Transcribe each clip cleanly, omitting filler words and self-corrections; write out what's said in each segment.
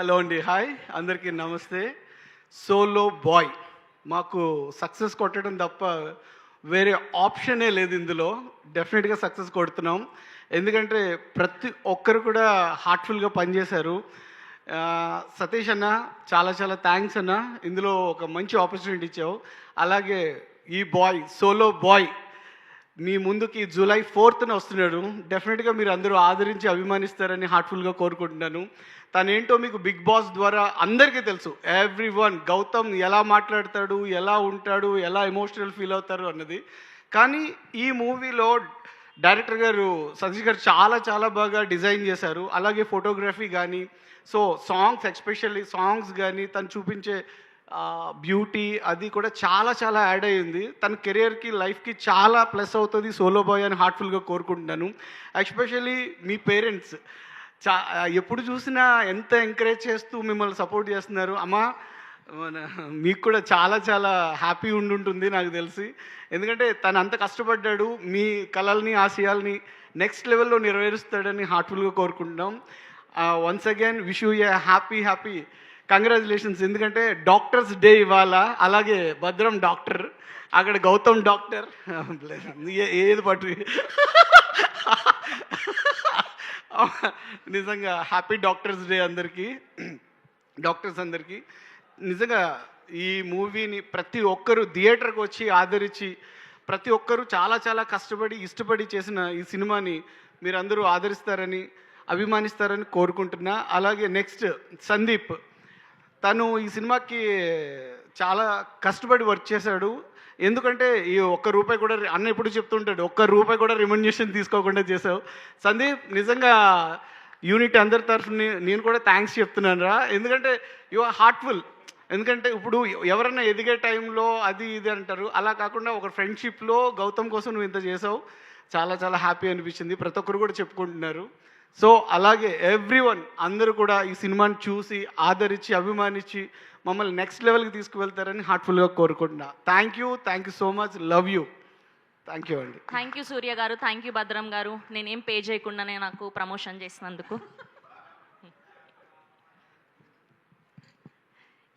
Hello అండి, hi అందరికీ నమస్తే. సోలో బాయ్ మాకు సక్సెస్ కొట్టడం తప్ప వేరే ఆప్షనే లేదు ఇందులో. డెఫినెట్గా సక్సెస్ కొడుతున్నాం, ఎందుకంటే ప్రతి ఒక్కరు కూడా హార్ట్ఫుల్గా పనిచేశారు. సతీష్ అన్న చాలా చాలా థ్యాంక్స్ అన్న, ఇందులో ఒక మంచి ఆపర్చునిటీ ఇచ్చావు. అలాగే ఈ బాయ్ సోలో బాయ్ మీ ముందుకి జూలై 4th వస్తున్నాడు. డెఫినెట్గా మీరు అందరూ ఆదరించి అభిమానిస్తారని హార్ట్ఫుల్గా కోరుకుంటున్నాను. తనేంటో మీకు బిగ్ బాస్ ద్వారా అందరికీ తెలుసు. ఎవ్రీవన్ గౌతమ్ ఎలా మాట్లాడతాడు, ఎలా ఉంటాడు, ఎలా ఎమోషనల్ ఫీల్ అవుతారు అన్నది. కానీ ఈ మూవీలో డైరెక్టర్ గారు సతీష్ గారు చాలా చాలా బాగా డిజైన్ చేశారు. అలాగే ఫోటోగ్రఫీ కానీ, సో సాంగ్స్ ఎస్పెషల్లీ సాంగ్స్ కానీ తను చూపించే బ్యూటీ అది కూడా చాలా చాలా యాడ్ అయ్యింది. తన కెరియర్కి లైఫ్కి చాలా ప్లస్ అవుతుంది సోలో బాయ్ అని హార్ట్ఫుల్గా కోరుకుంటున్నాను. ఎస్పెషల్లీ మీ పేరెంట్స్ ఎప్పుడు చూసినా ఎంత ఎంకరేజ్ చేస్తూ మిమ్మల్ని సపోర్ట్ చేస్తున్నారు. అమ్మా మీకు కూడా చాలా చాలా హ్యాపీ ఉండుంటుంది నాకు తెలిసి, ఎందుకంటే తను అంత కష్టపడ్డాడు. మీ కలల్ని ఆశయాల్ని నెక్స్ట్ లెవెల్లో నెరవేరుస్తాడని హార్ట్ఫుల్గా కోరుకుంటున్నాం. Once again wish you A happy congratulations. ఎందుకంటే డాక్టర్స్ డే ఇవాళ. అలాగే భద్రం డాక్టర్, అక్కడ గౌతమ్ డాక్టర్, ఏది పట్టు నిజంగా హ్యాపీ డాక్టర్స్ డే అందరికీ, డాక్టర్స్ అందరికీ. నిజంగా ఈ మూవీని ప్రతి ఒక్కరూ థియేటర్కి వచ్చి ఆదరించి, ప్రతి ఒక్కరూ చాలా చాలా కష్టపడి ఇష్టపడి చేసిన ఈ సినిమాని మీరందరూ ఆదరిస్తారని అభిమానిస్తారని కోరుకుంటున్నా. అలాగే నెక్స్ట్ సందీప్, తను ఈ సినిమాకి చాలా కష్టపడి వర్క్ చేశాడు. ఎందుకంటే ఈ ఒక్క రూపాయి కూడా అన్న ఎప్పుడు చెప్తుంటాడు, ఒక్క రూపాయి కూడా రెమ్యునరేషన్ తీసుకోకుండా చేసావు సందీప్. నిజంగా యూనిట్ అందరి తరఫుని నేను కూడా థ్యాంక్స్ చెప్తున్నాను రా, ఎందుకంటే యు ఆర్ హార్ట్ఫుల్. ఎందుకంటే ఇప్పుడు ఎవరైనా ఎదిగే టైంలో అది ఇది అంటారు, అలా కాకుండా ఒక ఫ్రెండ్షిప్లో గౌతమ్ కోసం నువ్వు ఇంత చేసావు. చాలా చాలా హ్యాపీ అనిపించింది, ప్రతి ఒక్కరు కూడా చెప్పుకుంటున్నారు. సో అలాగే ఎవ్రీవన్ అందరూ కూడా ఈ సినిమాని చూసి ఆదరించి అభిమానించి మమ్మల్ని నెక్స్ట్ లెవెల్కి తీసుకువెళ్తారని హార్ట్ఫుల్గా కోరుకుంటున్నా. Thank you so much, love you. Thank you అండి. థ్యాంక్ యూ సూర్య గారు, థ్యాంక్ యూ భద్రం గారు, నేనేం పే చేయకుండానే నాకు ప్రమోషన్ చేసినందుకు.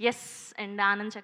Yes and Anand